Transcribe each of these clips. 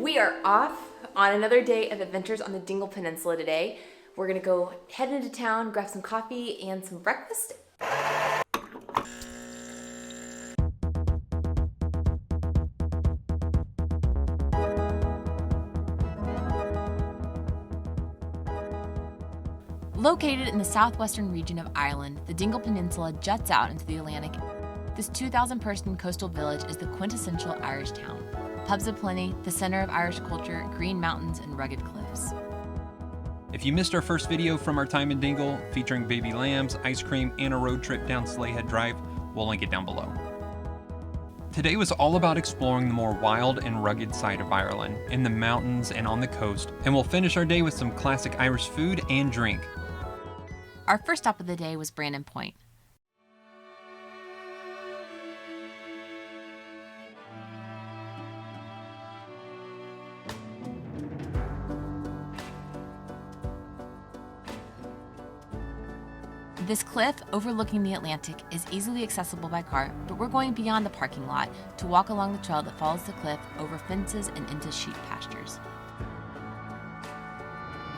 We are off on another day of adventures on the Dingle Peninsula today. We're gonna go head into town, grab some coffee and some breakfast. Located in the southwestern region of Ireland, the Dingle Peninsula juts out into the Atlantic. This 2,000-person coastal village is the quintessential Irish town. Pubs aplenty, the center of Irish culture, green mountains, and rugged cliffs. If you missed our first video from our time in Dingle, featuring baby lambs, ice cream, and a road trip down Slayhead Drive, we'll link it down below. Today was all about exploring the more wild and rugged side of Ireland, in the mountains and on the coast, and we'll finish our day with some classic Irish food and drink. Our first stop of the day was Brandon Point. This cliff overlooking the Atlantic is easily accessible by car, but we're going beyond the parking lot to walk along the trail that follows the cliff over fences and into sheep pastures.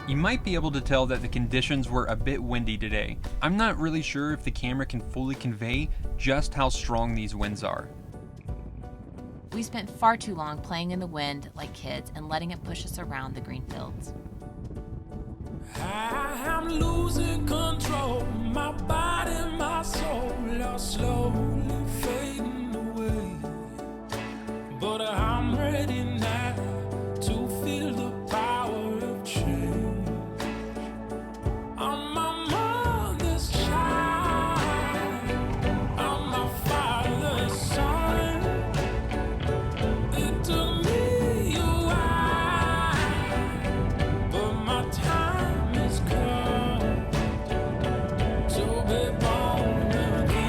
You might be able to tell that the conditions were a bit windy today. I'm not really sure if the camera can fully convey just how strong these winds are. We spent far too long playing in the wind like kids and letting it push us around the green fields. I'm losing control, my body, my soul are slowly fading away. But I'm ready now to feel the power of change. I'm my mother's child, I'm my father's son. It took me a while, but my time is come to be born again.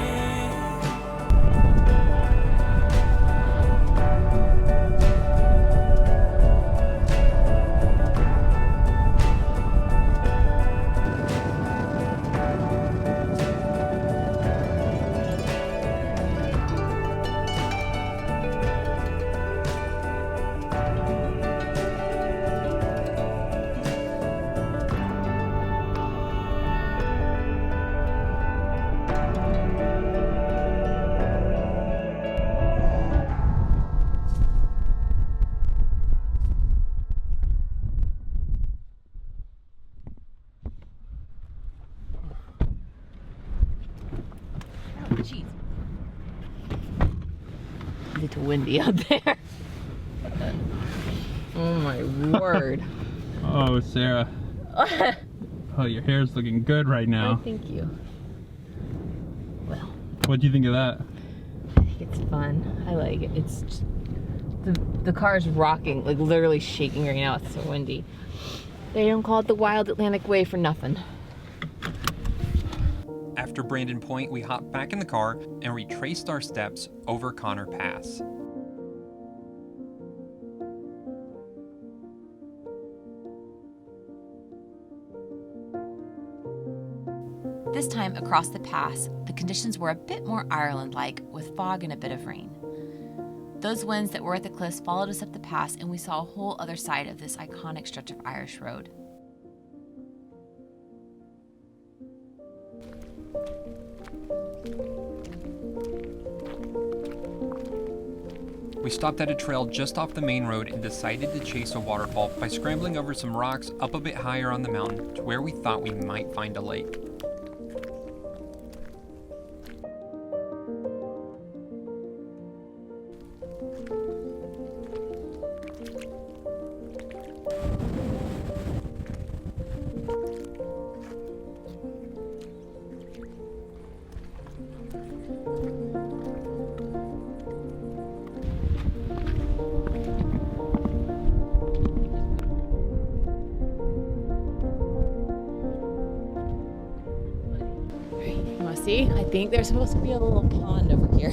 Oh, jeez. It's windy out there. Oh my word. Oh, Sarah. Oh, your hair's looking good right now. Thank you. Well, What do you think of that? I think it's fun. I like it. It's just, the car's rocking, like literally shaking right now. It's so windy. They don't call it the Wild Atlantic Way for nothing. After Brandon Point, we hopped back in the car and retraced our steps over Conor Pass. This time across the pass, the conditions were a bit more Ireland-like, with fog and a bit of rain. Those winds that were at the cliffs followed us up the pass, and we saw a whole other side of this iconic stretch of Irish road. We stopped at a trail just off the main road and decided to chase a waterfall by scrambling over some rocks up a bit higher on the mountain to where we thought we might find a lake. See, I think there's supposed to be a little pond over here.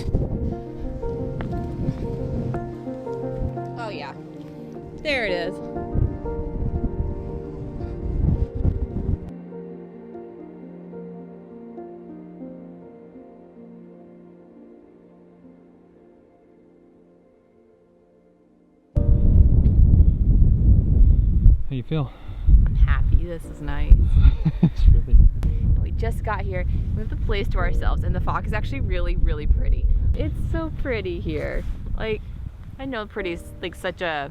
Oh yeah, there it is. you feel? I'm happy. This is nice. It's really... We just got here. We have the place to ourselves, and the fog is actually really, really pretty. It's so pretty here. Like, I know pretty is like such a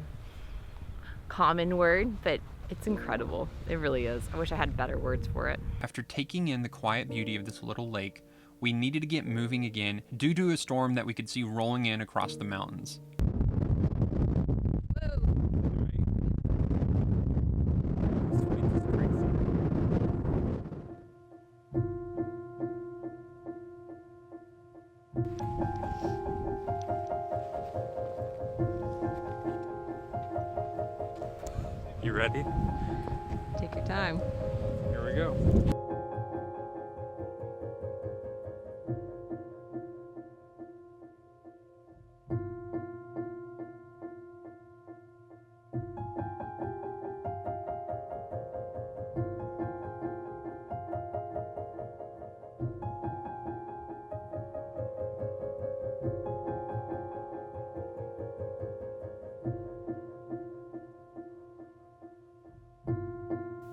common word, but it's incredible. It really is. I wish I had better words for it. After taking in the quiet beauty of this little lake, we needed to get moving again due to a storm that we could see rolling in across the mountains. You ready? Take your time. Here we go.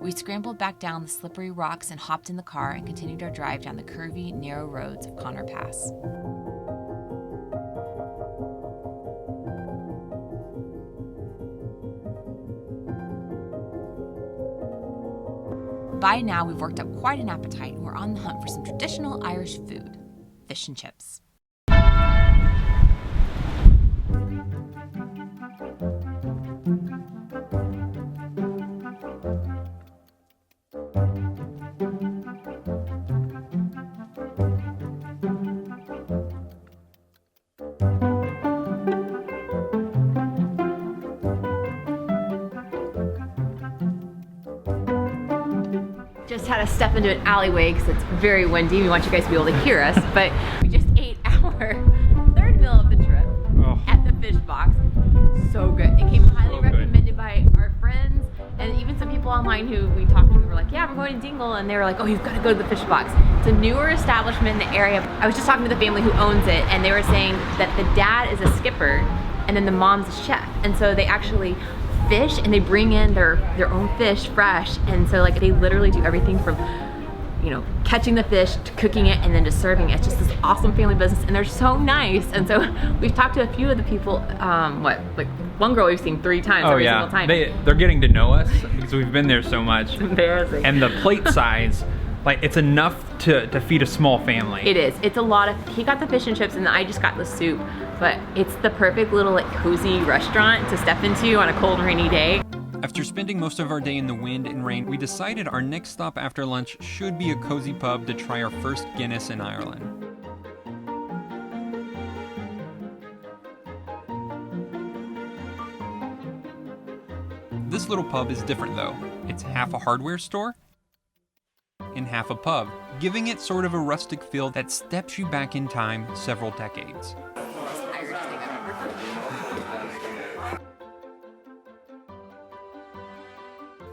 We scrambled back down the slippery rocks and hopped in the car and continued our drive down the curvy, narrow roads of Conor Pass. By now, we've worked up quite an appetite and we're on the hunt for some traditional Irish food, fish and chips. Just had to step into an alleyway because it's very windy. We want you guys to be able to hear us, but we just ate our third meal of the trip at the fish box. So good. It came highly recommended by our friends and even some people online who we talked to were like, yeah, we're going to Dingle, and they were like, oh, you've got to go to the fish box. It's a newer establishment in the area. I was just talking to the family who owns it, and they were saying that the dad is a skipper and then the mom's a chef, and so they actually fish and they bring in their own fish fresh, and so like they literally do everything from, you know, catching the fish to cooking it and then to serving it. It's just this awesome family business, and they're so nice. And so we've talked to a few of the people. Like one girl we've seen 3 times every single time. They're getting to know us because we've been there so much. It's embarrassing. And the plate size, like, it's enough to feed a small family. It is. It's a lot of, he got the fish and chips and I just got the soup, but it's the perfect little like cozy restaurant to step into on a cold, rainy day. After spending most of our day in the wind and rain, we decided our next stop after lunch should be a cozy pub to try our first Guinness in Ireland. This little pub is different though. It's half a hardware store and half a pub, giving it sort of a rustic feel that steps you back in time several decades.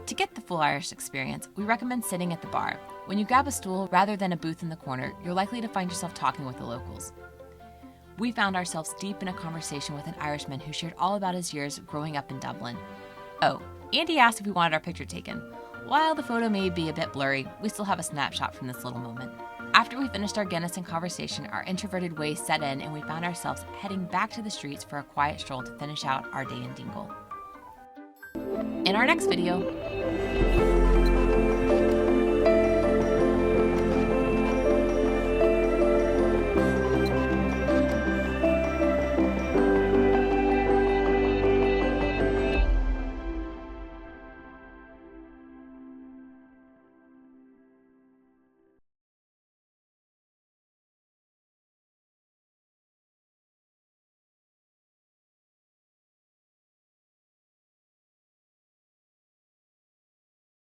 To get the full Irish experience, we recommend sitting at the bar. When you grab a stool rather than a booth in the corner, you're likely to find yourself talking with the locals. We found ourselves deep in a conversation with an Irishman who shared all about his years growing up in Dublin. Oh, and he asked if we wanted our picture taken. While the photo may be a bit blurry, we still have a snapshot from this little moment. After we finished our Guinness and conversation, our introverted ways set in and we found ourselves heading back to the streets for a quiet stroll to finish out our day in Dingle. In our next video,